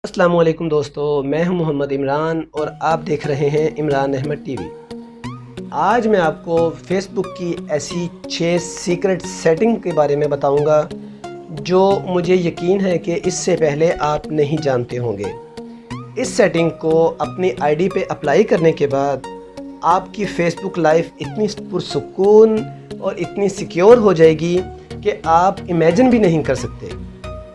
अस्सलाम वालेकुम दोस्तों, मैं हूं मोहम्मद इमरान और आप देख रहे हैं इमरान अहमद टीवी। आज मैं आपको फेसबुक की ऐसी 6 सीक्रेट सेटिंग के बारे में बताऊंगा जो मुझे यकीन है कि इससे पहले आप नहीं जानते होंगे। इस सेटिंग को अपनी आईडी पे अप्लाई करने के बाद आपकी फेसबुक लाइफ इतनी पुरसुकून और इतनी सिक्योर हो जाएगी कि आप इमेजिन भी नहीं कर सकते।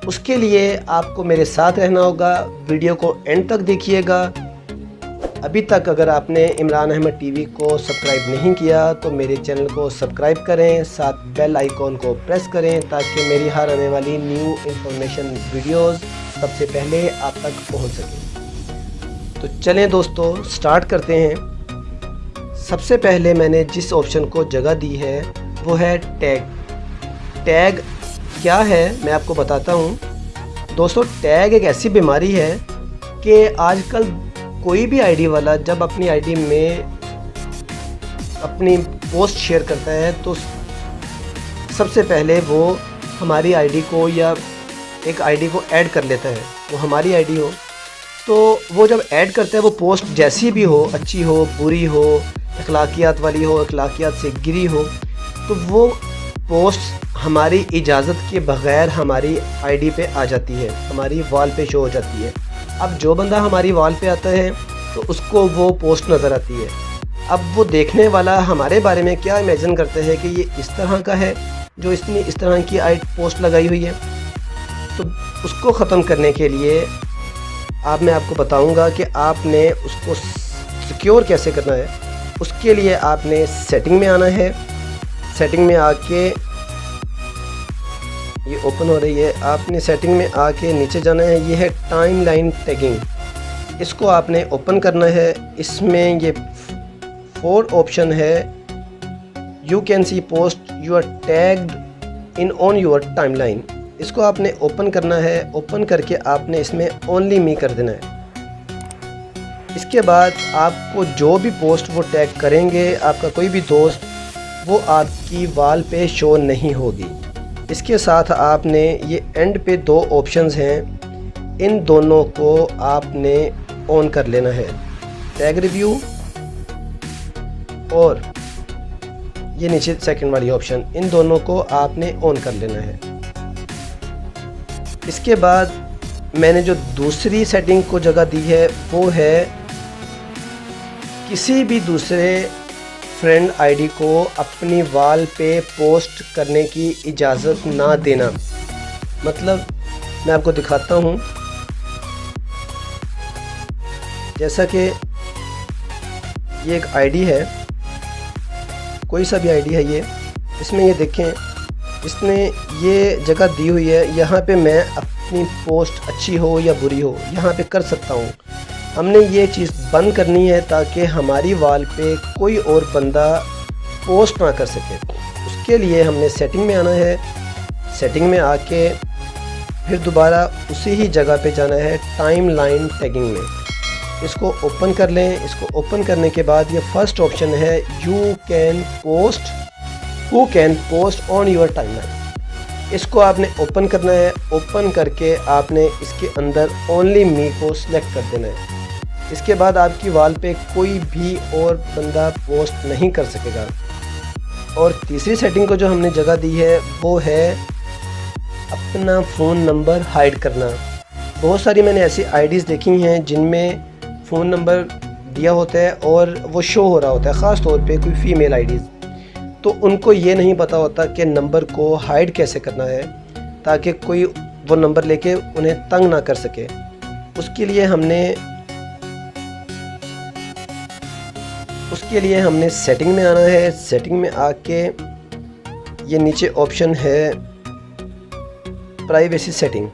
उसके लिए आपको मेरे साथ रहना होगा, वीडियो को एंड तक देखिएगा। अभी तक अगर आपने इमरान अहमद टीवी को सब्सक्राइब नहीं किया तो मेरे चैनल को सब्सक्राइब करें, साथ बेल आइकॉन को प्रेस करें ताकि मेरी हर आने वाली न्यू इंफॉर्मेशन वीडियोस सबसे पहले आप तक पहुंच सकें। तो चलें दोस्तों, स्टार्ट करते हैं। सबसे पहले मैंने जिस ऑप्शन को जगह दी है वो है टैग। क्या है मैं आपको बताता हूँ दोस्तों। टैग एक ऐसी बीमारी है कि आजकल कोई भी आईडी वाला जब अपनी आईडी में अपनी पोस्ट शेयर करता है तो सबसे पहले वो हमारी आईडी को या एक आईडी को ऐड कर लेता है। वो हमारी आईडी हो तो वो जब ऐड करता है, वो पोस्ट जैसी भी हो, अच्छी हो, बुरी हो, अखलाकियात वाली हो, अखलाकियात से गिरी हो, तो वो पोस्ट हमारी इजाज़त के बग़ैर हमारी आईडी पे आ जाती है, हमारी वॉल पे शो हो जाती है। अब जो बंदा हमारी वॉल पे आता है तो उसको वो पोस्ट नज़र आती है। अब वो देखने वाला हमारे बारे में क्या इमेजिन करते हैं कि ये इस तरह का है जो इसने इस तरह की पोस्ट लगाई हुई है। तो उसको ख़त्म करने के लिए मैं आपको बताऊंगा कि आपने उसको सिक्योर कैसे करना है। उसके लिए आपने सेटिंग में आना है। सेटिंग में आके ये ओपन हो रही है, आपने सेटिंग में आके नीचे जाना है। ये है टाइमलाइन टैगिंग, इसको आपने ओपन करना है। इसमें ये 4 ऑप्शन है। You can see post you are tagged in on your timeline, इसको आपने ओपन करना है। ओपन करके आपने इसमें ओनली मी कर देना है। इसके बाद आपको जो भी पोस्ट वो टैग करेंगे, आपका कोई भी दोस्त, वो आपकी वॉल पे शो नहीं होगी। इसके साथ आपने ये एंड पे 2 ऑप्शंस हैं, इन दोनों को आपने ऑन कर लेना है। टैग रिव्यू और ये नीचे सेकंड वाली ऑप्शन, इन दोनों को आपने ऑन कर लेना है। इसके बाद मैंने जो दूसरी सेटिंग को जगह दी है वो है किसी भी दूसरे फ्रेंड आईडी को अपनी वॉल पे पोस्ट करने की इजाज़त ना देना। मतलब मैं आपको दिखाता हूँ, जैसा कि ये एक आईडी है, कोई सा भी आईडी है ये, इसमें ये देखें, इसने ये जगह दी हुई है। यहाँ पे मैं अपनी पोस्ट अच्छी हो या बुरी हो यहाँ पे कर सकता हूँ। हमने ये चीज़ बंद करनी है ताकि हमारी वॉल पे कोई और बंदा पोस्ट ना कर सके। उसके लिए हमने सेटिंग में आना है। सेटिंग में आके फिर दोबारा उसी ही जगह पे जाना है, टाइमलाइन टैगिंग में। इसको ओपन कर लें। इसको ओपन करने के बाद ये फर्स्ट ऑप्शन है, हू can post on your timeline, इसको आपने ओपन करना है। ओपन करके आपने इसके अंदर ओनली मी को सिलेक्ट कर देना है। इसके बाद आपकी वॉल पे कोई भी और बंदा पोस्ट नहीं कर सकेगा। और तीसरी सेटिंग को जो हमने जगह दी है वो है अपना फ़ोन नंबर हाइड करना। बहुत सारी मैंने ऐसी आईडीज़ देखी हैं जिनमें फ़ोन नंबर दिया होता है और वो शो हो रहा होता है, ख़ास तौर पे कोई फ़ीमेल आईडीज़, तो उनको ये नहीं पता होता कि नंबर को हाइड कैसे करना है ताकि कोई वो नंबर लेके उन्हें तंग ना कर सके। उसके लिए हमने सेटिंग में आना है। सेटिंग में आके ये नीचे ऑप्शन है प्राइवेसी सेटिंग,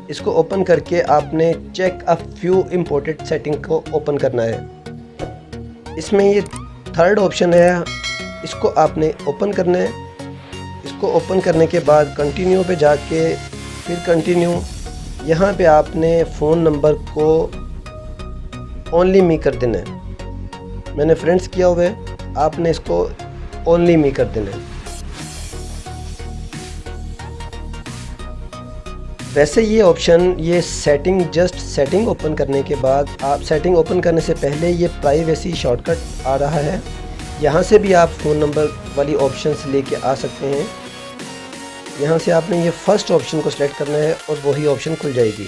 इसको ओपन करके आपने check a few important setting को ओपन करना है। इसमें ये 3rd ऑप्शन है, इसको आपने ओपन करना है। इसको ओपन करने के बाद कंटिन्यू पे जाके फिर कंटिन्यू, यहाँ पे आपने फ़ोन नंबर को ओनली मी कर देना है। मैंने फ्रेंड्स किया हुआ है, आपने इसको ओनली मी कर देना है। वैसे ये ऑप्शन, ये सेटिंग, जस्ट सेटिंग ओपन करने के बाद, आप सेटिंग ओपन करने से पहले ये प्राइवेसी शॉर्टकट आ रहा है। यहाँ से भी आप फ़ोन नंबर वाली ऑप्शंस लेके आ सकते हैं। यहाँ से आपने ये फर्स्ट ऑप्शन को सिलेक्ट करना है और वही ऑप्शन खुल जाएगी।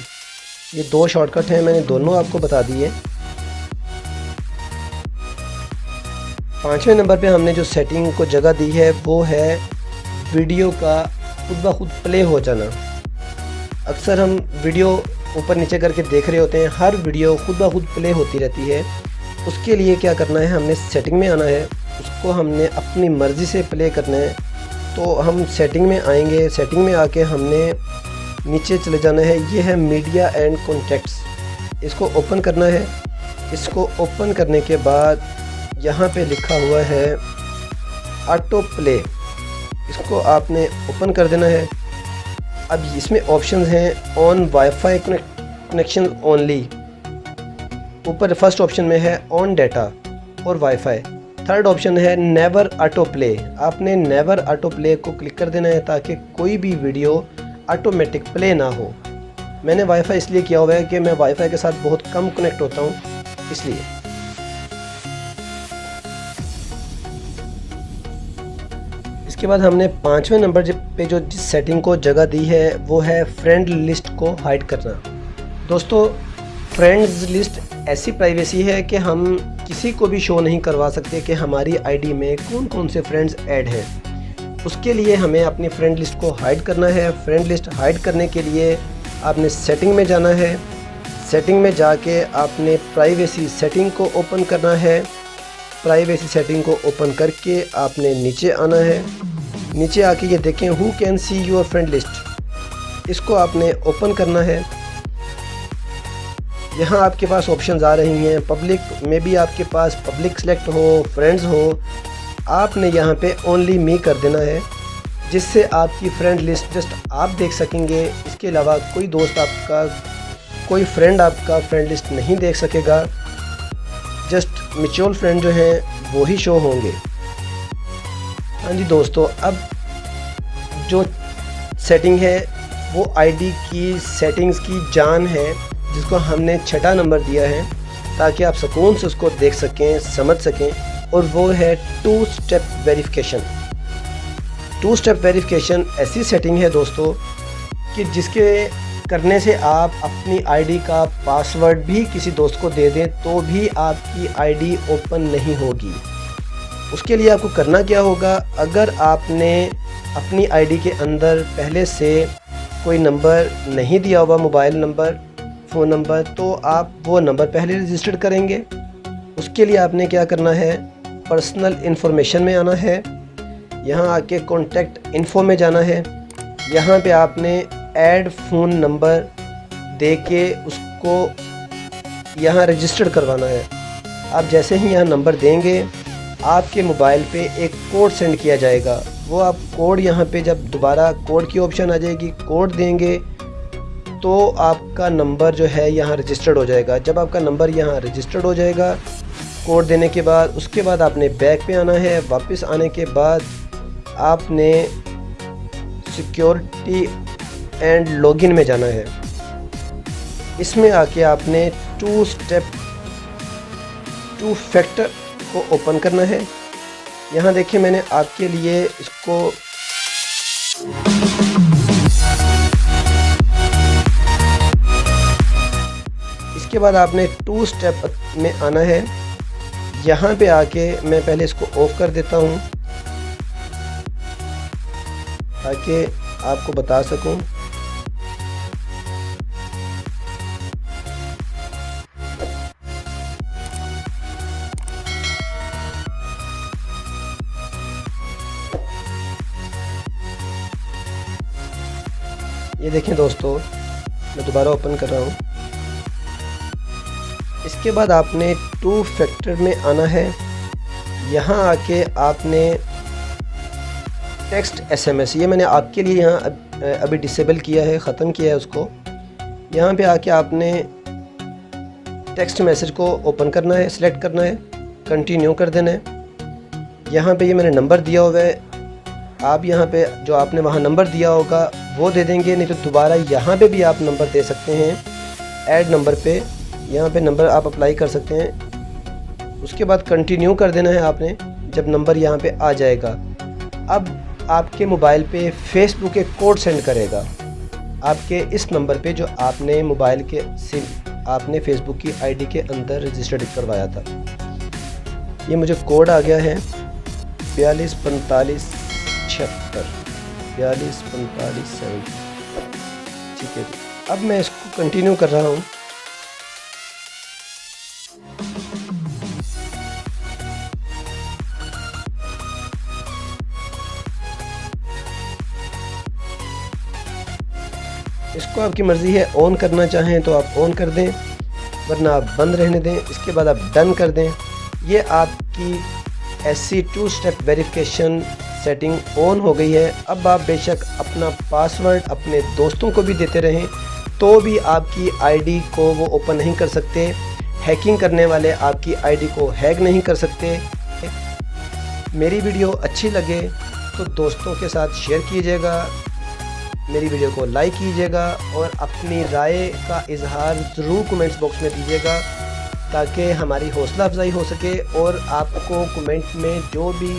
ये 2 शॉर्टकट हैं, मैंने दोनों आपको बता दिए। 5वें नंबर पे हमने जो सेटिंग को जगह दी है वो है वीडियो का खुद ब खुद प्ले हो जाना। अक्सर हम वीडियो ऊपर नीचे करके देख रहे होते हैं, हर वीडियो खुद ब खुद प्ले होती रहती है। उसके लिए क्या करना है, हमने सेटिंग में आना है, उसको हमने अपनी मर्ज़ी से प्ले करना है। तो हम सेटिंग में आएंगे, सेटिंग में आके हमने नीचे चले जाना है। ये है मीडिया एंड कॉन्टेक्ट्स, इसको ओपन करना है। इसको ओपन करने के बाद यहाँ पे लिखा हुआ है ऑटो प्ले, इसको आपने ओपन कर देना है। अब इसमें ऑप्शंस हैं ऑन वाईफाई कनेक्शन ओनली, ऊपर फर्स्ट ऑप्शन में है ऑन डाटा और वाईफाई। थर्ड ऑप्शन है नेवर ऑटो प्ले, आपने नेवर ऑटो प्ले को क्लिक कर देना है ताकि कोई भी वीडियो ऑटोमेटिक प्ले ना हो। मैंने वाईफाई इसलिए किया हुआ है कि मैं वाईफाई के साथ बहुत कम कनेक्ट होता हूँ, इसलिए। इसके बाद हमने 5वें नंबर पे जो जिस सेटिंग को जगह दी है वो है फ्रेंड लिस्ट को हाइड करना। दोस्तों, फ्रेंड्स लिस्ट ऐसी प्राइवेसी है कि हम किसी को भी शो नहीं करवा सकते कि हमारी आईडी में कौन कौन से फ्रेंड्स ऐड हैं। उसके लिए हमें अपनी फ्रेंड लिस्ट को हाइड करना है। फ्रेंड लिस्ट हाइड करने के लिए आपने सेटिंग में जाना है। सेटिंग में जाके आपने प्राइवेसी सेटिंग को ओपन करना है। प्राइवेसी सेटिंग को ओपन करके आपने नीचे आना है। नीचे आके ये देखें who can see your friend list, इसको आपने ओपन करना है। यहाँ आपके पास ऑप्शंस आ रही हैं, पब्लिक में भी आपके पास पब्लिक सेलेक्ट हो, फ्रेंड्स हो। आपने यहाँ पे ओनली मी कर देना है, जिससे आपकी फ्रेंड लिस्ट जस्ट आप देख सकेंगे। इसके अलावा कोई दोस्त आपका, कोई फ्रेंड आपका फ्रेंड लिस्ट नहीं देख सकेगा। जस्ट म्यूचुअल फ्रेंड जो हैं वो ही शो होंगे। हाँ जी दोस्तों, अब जो सेटिंग है वो आईडी की सेटिंग्स की जान है, जिसको हमने 6ठा नंबर दिया है ताकि आप सुकून से उसको देख सकें, समझ सकें, और वो है 2 स्टेप वेरिफिकेशन। 2 स्टेप वेरिफिकेशन ऐसी सेटिंग है दोस्तों कि जिसके करने से आप अपनी आईडी का पासवर्ड भी किसी दोस्त को दे दें तो भी आपकी आईडी ओपन नहीं होगी। उसके लिए आपको करना क्या होगा, अगर आपने अपनी आईडी के अंदर पहले से कोई नंबर नहीं दिया हुआ, मोबाइल नंबर, फ़ोन नंबर, तो आप वो नंबर पहले रजिस्टर करेंगे। उसके लिए आपने क्या करना है, पर्सनल इन्फॉर्मेशन में आना है। यहाँ आके कॉन्टैक्ट इन्फो में जाना है। यहाँ पे आपने ऐड फ़ोन नंबर दे के उसको यहाँ रजिस्टर करवाना है। आप जैसे ही यहाँ नंबर देंगे, आपके मोबाइल पे एक कोड सेंड किया जाएगा। वो आप कोड यहाँ पे जब दोबारा कोड की ऑप्शन आ जाएगी, कोड देंगे तो आपका नंबर जो है यहाँ रजिस्टर्ड हो जाएगा। जब आपका नंबर यहाँ रजिस्टर्ड हो जाएगा कोड देने के बाद, उसके बाद आपने बैक पे आना है। वापस आने के बाद आपने सिक्योरिटी एंड लॉगिन में जाना है। इसमें आके आपने 2 फैक्टर को ओपन करना है। यहाँ देखिए मैंने आपके लिए इसको इसके बाद आपने 2 स्टेप में आना है। यहाँ पे आके मैं पहले इसको ऑफ कर देता हूँ ताकि आपको बता सकूँ। ये देखें दोस्तों, मैं दोबारा ओपन कर रहा हूँ। इसके बाद आपने 2 फैक्टर में आना है। यहाँ आके आपने टेक्स्ट SMS, ये मैंने आपके लिए यहाँ अभी डिसेबल किया है, ख़त्म किया है उसको। यहाँ पे आके आपने टेक्स्ट मैसेज को ओपन करना है, सिलेक्ट करना है, कंटिन्यू कर देना है। यहाँ पे ये मैंने नंबर दिया हुआ है आप यहाँ पे जो आपने वहाँ नंबर दिया होगा वो दे देंगे, नहीं तो दोबारा यहाँ पे भी आप नंबर दे सकते हैं। ऐड नंबर पे यहाँ पे नंबर आप अप्लाई कर सकते हैं। उसके बाद कंटिन्यू कर देना है आपने, जब नंबर यहाँ पे आ जाएगा। अब आपके मोबाइल पे फेसबुक एक कोड सेंड करेगा आपके इस नंबर पे जो आपने मोबाइल के सिम आपने फेसबुक की आईडी के अंदर रजिस्टर्ड करवाया था। ये मुझे कोड आ गया है 42 45 76 42 45 70। ठीक है जी, अब मैं इसको कंटिन्यू कर रहा हूँ। इसको आपकी मर्ज़ी है, ऑन करना चाहें तो आप ऑन कर दें, वरना आप बंद रहने दें। इसके बाद आप डन कर दें। ये आपकी SC 2 step verification setting on हो गई है। अब आप बेशक अपना पासवर्ड अपने दोस्तों को भी देते रहें तो भी आपकी आईडी को वो ओपन नहीं कर सकते। हैकिंग करने वाले आपकी आईडी को हैक नहीं कर सकते। मेरी वीडियो अच्छी लगे तो दोस्तों के साथ शेयर कीजिएगा, मेरी वीडियो को लाइक कीजिएगा और अपनी राय का इजहार ज़रूर कमेंट्स बॉक्स में दीजिएगा, ताकि हमारी हौसला अफजाई हो सके। और आपको कमेंट में जो भी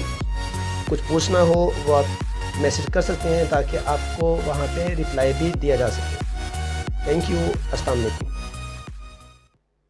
कुछ पूछना हो वो आप मैसेज कर सकते हैं, ताकि आपको वहाँ पे रिप्लाई भी दिया जा सके। Thank you. अस्सलाम वालेकुम।